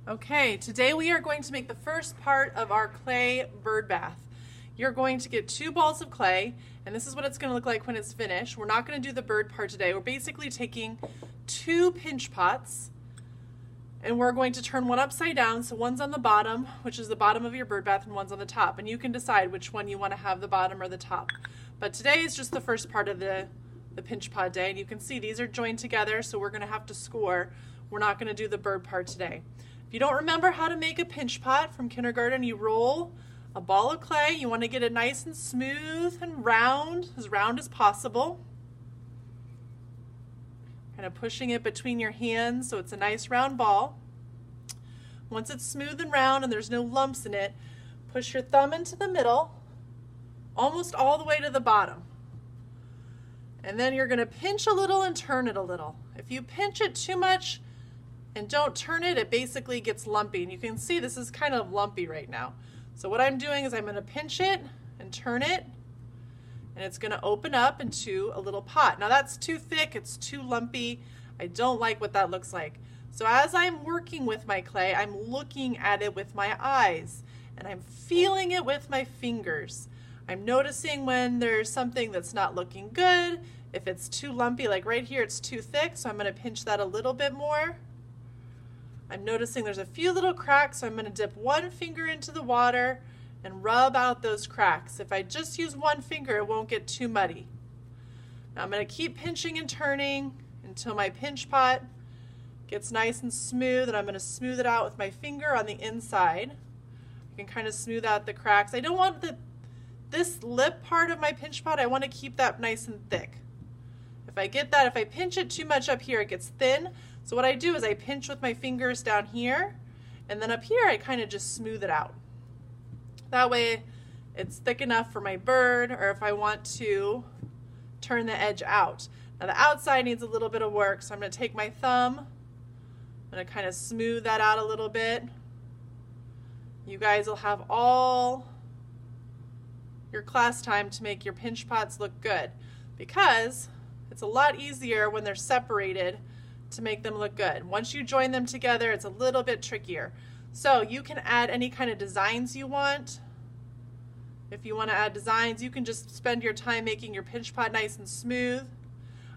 Okay, today we are going to make the first part of our clay bird bath. You're going to get 2 balls of clay, and this is what it's going to look like when it's finished. We're not going to do the bird part today. We're basically taking 2 pinch pots, and we're going to turn one upside down, so one's on the bottom, which is the bottom of your bird bath, and one's on the top, and you can decide which one you want to have, the bottom or the top. But today is just the first part of the pinch pot day, and you can see these are joined together, so we're going to have to score. We're not going to do the bird part today. If you don't remember how to make a pinch pot from kindergarten, you roll a ball of clay. You want to get it nice and smooth and round as possible. Kind of pushing it between your hands so it's a nice round ball. Once it's smooth and round and there's no lumps in it, push your thumb into the middle, almost all the way to the bottom. And then you're going to pinch a little and turn it a little. If you pinch it too much and don't turn it, it basically gets lumpy. And you can see this is kind of lumpy right now. So what I'm doing is I'm going to pinch it and turn it, and it's going to open up into a little pot. Now that's too thick, it's too lumpy. I don't like what that looks like. So as I'm working with my clay, I'm looking at it with my eyes, and I'm feeling it with my fingers. I'm noticing when there's something that's not looking good. If it's too lumpy, like right here, it's too thick, so I'm going to pinch that a little bit more. I'm noticing there's a few little cracks, so I'm going to dip one finger into the water and rub out those cracks. If I just use one finger, it won't get too muddy. Now I'm going to keep pinching and turning until my pinch pot gets nice and smooth, and I'm going to smooth it out with my finger on the inside. I can kind of smooth out the cracks. I don't want this lip part of my pinch pot, I want to keep that nice and thick. If I pinch it too much up here, it gets thin. So what I do is I pinch with my fingers down here, and then up here I kind of just smooth it out. That way it's thick enough for my bird, or if I want to turn the edge out. Now the outside needs a little bit of work, so I'm going to take my thumb, I'm going to kind of smooth that out a little bit. You guys will have all your class time to make your pinch pots look good, because it's a lot easier when they're separated to make them look good. Once you join them together, it's a little bit trickier. So you can add any kind of designs you want. If you want to add designs, you can just spend your time making your pinch pot nice and smooth.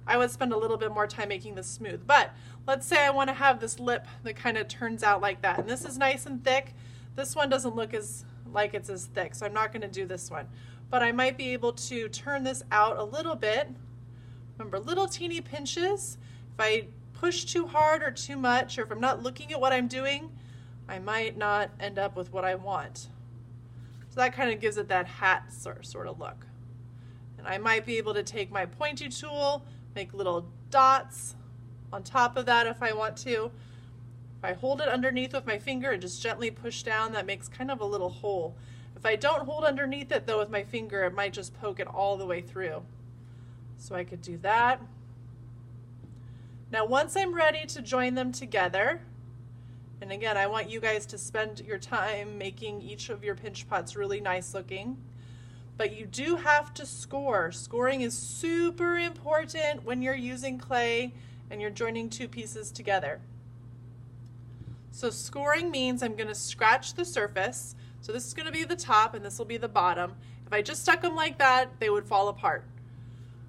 I would spend a little bit more time making this smooth, but let's say I want to have this lip that kind of turns out like that, and this is nice and thick. This one doesn't look like it's as thick, so I'm not going to do this one, but I might be able to turn this out a little bit. Remember, little teeny pinches. If I push too hard or too much, or if I'm not looking at what I'm doing, I might not end up with what I want. So that kind of gives it that hat sort of look. And I might be able to take my pointy tool, make little dots on top of that if I want to. If I hold it underneath with my finger and just gently push down, that makes kind of a little hole. If I don't hold underneath it though with my finger, it might just poke it all the way through. So I could do that. Now once I'm ready to join them together, and again I want you guys to spend your time making each of your pinch pots really nice looking, but you do have to score. Scoring is super important when you're using clay and you're joining 2 pieces together. So scoring means I'm going to scratch the surface. So this is going to be the top and this will be the bottom. If I just stuck them like that, they would fall apart.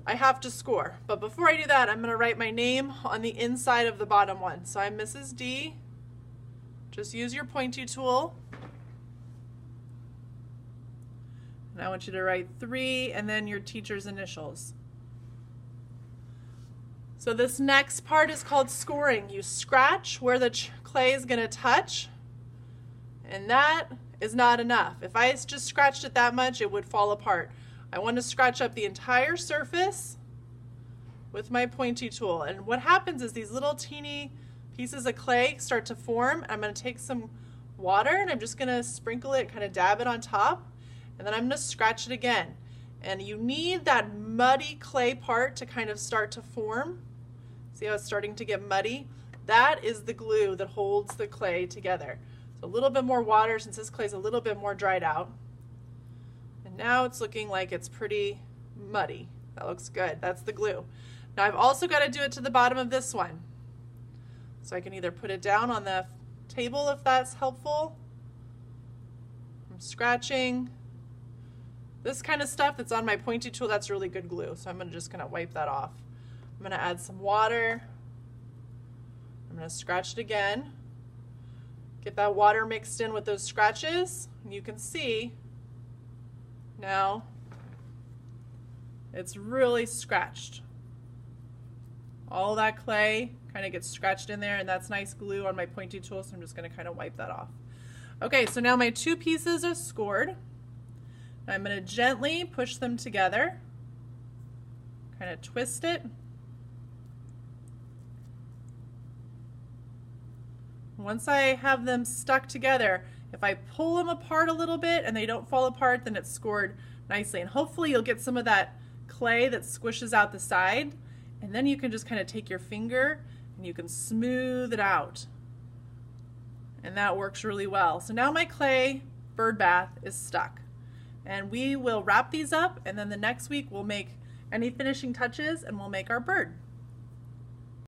I have to score, but before I do that, I'm going to write my name on the inside of the bottom one. So I'm Mrs. D. Just use your pointy tool. And I want you to write 3 and then your teacher's initials. So this next part is called scoring. You scratch where the clay is going to touch, and that is not enough. If I just scratched it that much, it would fall apart. I want to scratch up the entire surface with my pointy tool. And what happens is these little teeny pieces of clay start to form. I'm going to take some water and I'm just going to sprinkle it, kind of dab it on top, and then I'm going to scratch it again. And you need that muddy clay part to kind of start to form. See how it's starting to get muddy? That is the glue that holds the clay together. So a little bit more water since this clay is a little bit more dried out. And now it's looking like it's pretty muddy. That looks good. That's the glue. Now I've also got to do it to the bottom of this one. So I can either put it down on the table if that's helpful. I'm scratching. This kind of stuff that's on my pointy tool, that's really good glue, so I'm just going to wipe that off. I'm going to add some water. I'm going to scratch it again. Get that water mixed in with those scratches, and you can see now it's really scratched. All that clay kind of gets scratched in there, and that's nice glue on my pointy tool, so I'm just going to kind of wipe that off. Okay, so now my two pieces are scored. I'm going to gently push them together, kind of twist it. Once I have them stuck together, if I pull them apart a little bit and they don't fall apart, then it's scored nicely. And hopefully you'll get some of that clay that squishes out the side, and then you can just kind of take your finger and you can smooth it out. And that works really well. So now my clay bird bath is stuck. And we will wrap these up, and then the next week we'll make any finishing touches and we'll make our bird.